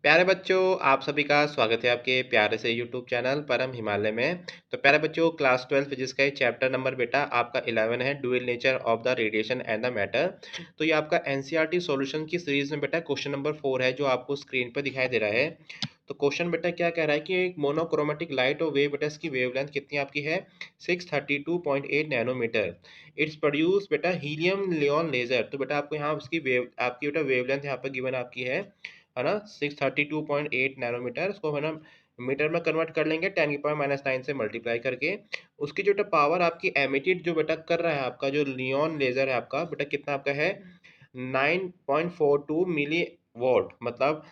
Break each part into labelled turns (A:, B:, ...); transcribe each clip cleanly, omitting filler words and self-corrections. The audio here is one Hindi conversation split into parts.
A: प्यारे बच्चों, आप सभी का स्वागत है आपके प्यारे से यूट्यूब चैनल परम हिमालय में। तो प्यारे बच्चों, क्लास 12 फिजिक्स का ये चैप्टर नंबर बेटा आपका 11 है, dual nature of the radiation and the matter. तो ये आपका एनसीईआरटी सॉल्यूशन की सीरीज में बेटा क्वेश्चन नंबर 4 है, जो आपको स्क्रीन पर दिखाई दे रहा है। तो क्वेश्चन बेटा क्या कह रहा है कि एक मोनोक्रोमेटिक लाइट और वेव बेटा, इसकी वेवलेंथ कितनी आपकी है 632.8 नैनोमीटर। इट्स प्रोड्यूस बेटा हीलियम नियॉन लेजर। तो बेटा आपको यहाँ उसकी वेव आपकी बेटा वेवलेंथ यहाँ पर गिवन आपकी है ना 632.8 नैनोमीटर। इसको है ना मीटर में कन्वर्ट कर लेंगे 10⁻⁹ से मल्टीप्लाई करके। उसकी जो बेटा पावर आपकी एमिटेड जो बेटा कर रहा है आपका जो नियॉन लेजर है आपका बेटा कितना आपका है 9.42 मिली वॉट, मतलब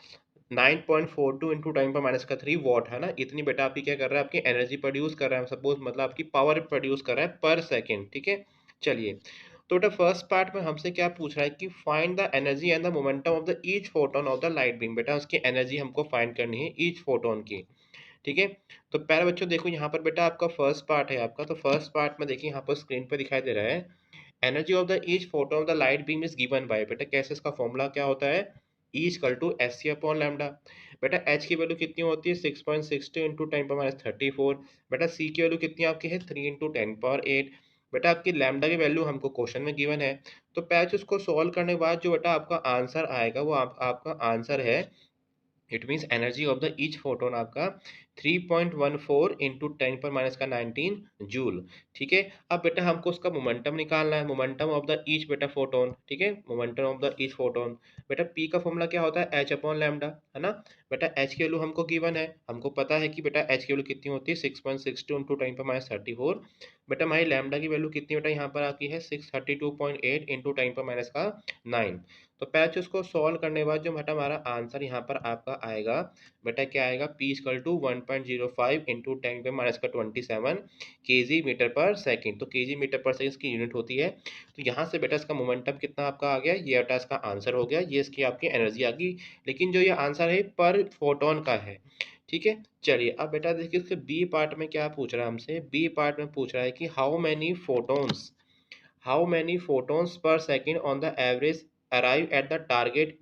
A: 9.42 इंटू 10⁻³ वॉट है ना। इतनी बेटा आपकी क्या कर रहा है, आपकी एनर्जी प्रोड्यूस कर रहा है, सपोज मतलब आपकी पावर प्रोड्यूस कर रहा है पर सेकेंड। ठीक है, चलिए। तो बेटा फर्स्ट पार्ट में हमसे क्या पूछ रहा है कि find the energy and the momentum of the each photon of the light beam. बेटा उसकी एनर्जी हमको फाइंड करनी है ईच फोटोन की। ठीक है, तो पहले बच्चों देखो यहाँ पर बेटा आपका फर्स्ट पार्ट है आपका। तो फर्स्ट पार्ट में देखिए यहाँ पर स्क्रीन पर दिखाई दे रहा है energy of the each photon of the light beam is given by. बेटा कैसे, इसका फॉर्मूला क्या होता है, E equal to S C upon lambda. बेटा एच की वैल्यू कितनी होती है 6.62 इंटू 10⁻34। बेटा सी की वैल्यू कितनी आपकी है 3 इंटू 10⁸। बेटा आपकी लैम्डा की वैल्यू हमको क्वेश्चन में गिवन है। तो पैच उसको सॉल्व करने के बाद जो बेटा आपका आंसर आएगा वो आपका आंसर है, it means energy of the each photon आपका 3.14 इंटू 10⁻⁹ जूल। ठीक है, अब बेटा हमको उसका मोमेंटम निकालना है, मोमेंटम ऑफ द ईच बेटा फोटोन। ठीक है, momentum of the each photon. बेटा पी का फॉर्मूला क्या होता है एच अपॉन लैम्डा, है ना। बेटा एच की वैल्यू हमको गिवन है, हमको पता है कि बेटा एच की वैल्यू कितनी होती है 6.62 इंटू 10⁻34। बेटा हमारी लैम्डा की वैल्यू कितनी बेटा यहाँ पर आपकी है 632.8 इंटू 10⁻⁹। तो पैच उसको सॉल्व करने के बाद जो बेटा हमारा आंसर यहाँ पर आपका आएगा बेटा क्या आएगा, P equal to 1.05 into 10⁻⁻27 KG metre per second. तो केजी मीटर पर सेकंड की यूनिट होती है। तो यहाँ से बेटा इसका मोमेंटम कितना आपका आ गया, ये बेटा इसका आंसर हो गया, ये इसकी आपकी एनर्जी आ गई। लेकिन जो ये आंसर है पर फोटोन का है। ठीक है, चलिए अब बेटा देखिए इसके बी पार्ट में क्या पूछ रहा है हमसे। बी पार्ट में पूछ रहा है कि हाउ मैनी फोटोन्स पर second on the average arrive at the target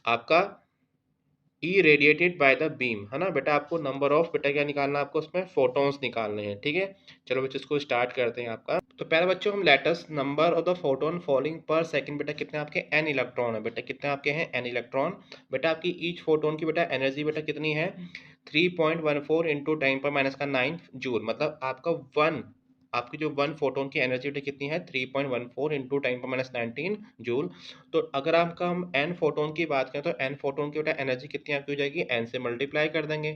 A: आपका ई रेडिएटेड बाय द बीम, है ना। बेटा आपको नंबर ऑफ बेटा क्या निकालना है, आपको उसमें फोटोन्स निकालने हैं। ठीक है, चलो बच्चों इसको स्टार्ट करते हैं आपका। तो पहले बच्चों हम latest number of the photon falling पर सेकंड बेटा कितने आपके एन इलेक्ट्रॉन है, बेटा कितने आपके हैं एन इलेक्ट्रॉन। बेटा आपकी ईच फोटोन की बेटा एनर्जी बेटा कितनी है 3.14 इंटू 10⁻⁹ जूल, मतलब आपका वन आपकी जो वन फोटोन की एनर्जी बेटा कितनी है 3.14 इंटू 10⁻⁹ जूल। तो अगर आपका हम एन फोटोन की बात करें तो एन फोटोन की बेटा एनर्जी कितनी आपकी हो जाएगी, एन से मल्टीप्लाई कर देंगे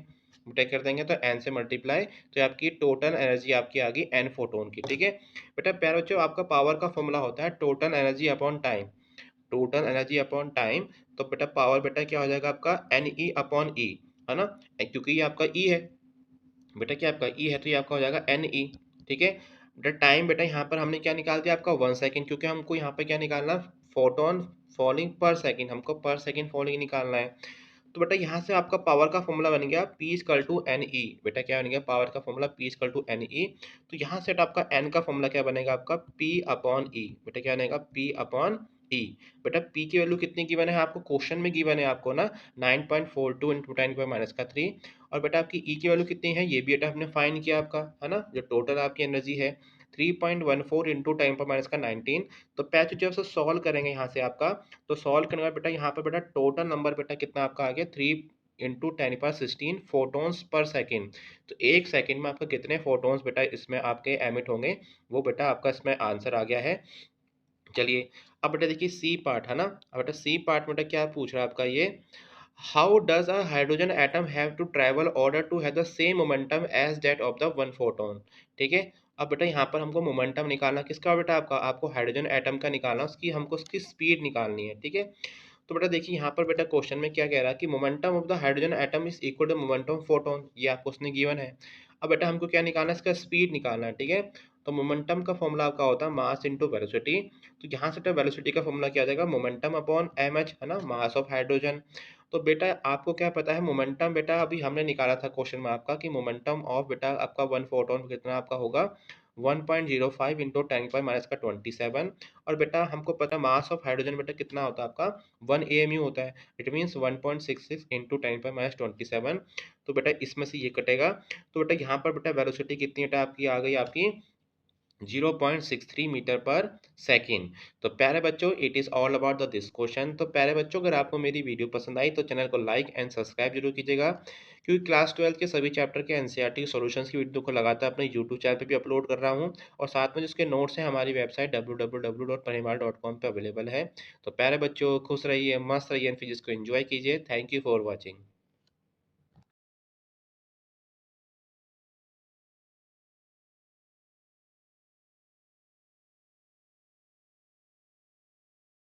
A: बेटा, कर देंगे तो एन से मल्टीप्लाई, तो आपकी टोटल एनर्जी आपकी आ गई एन फोटोन की। ठीक है बेटा, प्यारे बच्चों आपका पावर का फॉर्मूला होता है total energy upon time, total energy upon time. तो बेटा पावर बेटा क्या हो जाएगा आपका एन ई अपॉन ई, है ना, क्योंकि ये आपका ई है बेटा, क्या आपका ई है तो ये आपका हो जाएगा एन ई। ठीक है बेटा, टाइम बेटा यहाँ पर हमने क्या निकाल दिया आपका 1 सेकेंड, क्योंकि हमको यहाँ पर क्या निकालना, फोटोन फॉलिंग पर सेकेंड, हमको पर सेकेंड फॉलिंग निकालना है। तो बेटा यहाँ से आपका पावर का फॉर्मूला बन गया P equal to N E. बेटा क्या बन गया पावर का formula P equal to N E. तो यहाँ से आपका एन का फॉर्मूला क्या बनेगा आपका पी अपॉन ई। बेटा क्या बनेगा पी अपॉन ई। बेटा पी की वैल्यू कितनी गिवन है आपको, क्वेश्चन में गिवन है आपको ना 9.42 इंटू 10⁻⁻3। और बेटा आपकी ई की वैल्यू कितनी है ये भी बेटा हमने फाइंड किया आपका, है ना, जो टोटल आपकी एनर्जी है 3.14 इंटू 10⁻⁹। तो पैच जब से सॉल्व करेंगे यहाँ से आपका, तो सॉल्व करने के बाद बेटा यहाँ पर बेटा टोटल नंबर बेटा कितना आपका आ गया 3 इंटू 10⁻16 फोटोन्स पर सेकेंड। तो एक सेकेंड में आपका कितने फोटोन्स बेटा इसमें आपके एमिट होंगे, वो बेटा आपका इसमें आंसर आ गया है। चलिए अब बेटा देखिए सी पार्ट, है ना। अब बेटा सी पार्ट में बेटा क्या पूछ रहा है आपका ये, how does a hydrogen atom have to travel order to have the same momentum as that of the one photon. ठीक है, अब बेटा यहाँ पर हमको मोमेंटम निकालना किसका बेटा, आपको हाइड्रोजन एटम का निकालना, उसकी हमको उसकी स्पीड निकालनी है। ठीक है, तो बेटा देखिए यहाँ पर बेटा क्वेश्चन में क्या कह रहा है कि momentum of the hydrogen atom is equal to momentum of photon, ये आपको उसने गिवन है। अब बेटा हमको क्या निकालना है, इसका स्पीड निकालना है। ठीक है, तो मोमेंटम का फॉर्मूला आपका होता है मास इंटू वेलोसिटी। तो यहाँ से वेलोसिटी का फॉर्मूला क्या आ जाएगा मोमेंटम अपॉन एम एच, है ना, मास ऑफ हाइड्रोजन। तो बेटा आपको क्या पता है मोमेंटम, बेटा अभी हमने निकाला था क्वेश्चन में आपका कि मोमेंटम ऑफ बेटा आपका वन फोटोन कितना आपका होगा 1.05 इंटू 10⁻⁻27। और बेटा हमको पता मास ऑफ हाइड्रोजन बेटा कितना होता है आपका 1 AMU होता है। It means 1.66 into 10⁻⁻27। तो बेटा इसमें से ये कटेगा, तो बेटा यहाँ पर बेटा वेलोसिटी कितनी बेटा आपकी आ गई आपकी 0.63 मीटर पर सेकेंड। तो प्यारे बच्चों, it is all about the this question. तो प्यारे बच्चों, अगर आपको मेरी वीडियो पसंद आई तो चैनल को लाइक एंड सब्सक्राइब जरूर कीजिएगा, क्योंकि क्लास 12 के सभी चैप्टर के एनसीईआरटी सॉल्यूशंस की वीडियो को लगातार अपने यूट्यूब चैनल पे भी अपलोड कर रहा हूँ, और साथ में जिसके नोट्स हैं हमारी वेबसाइट www.parimal.com पे अवेलेबल है। तो प्यारे बच्चों, खुश रहिए, मस्त रहिए, फिजिक्स को एंजॉय कीजिए। Thank you for watching.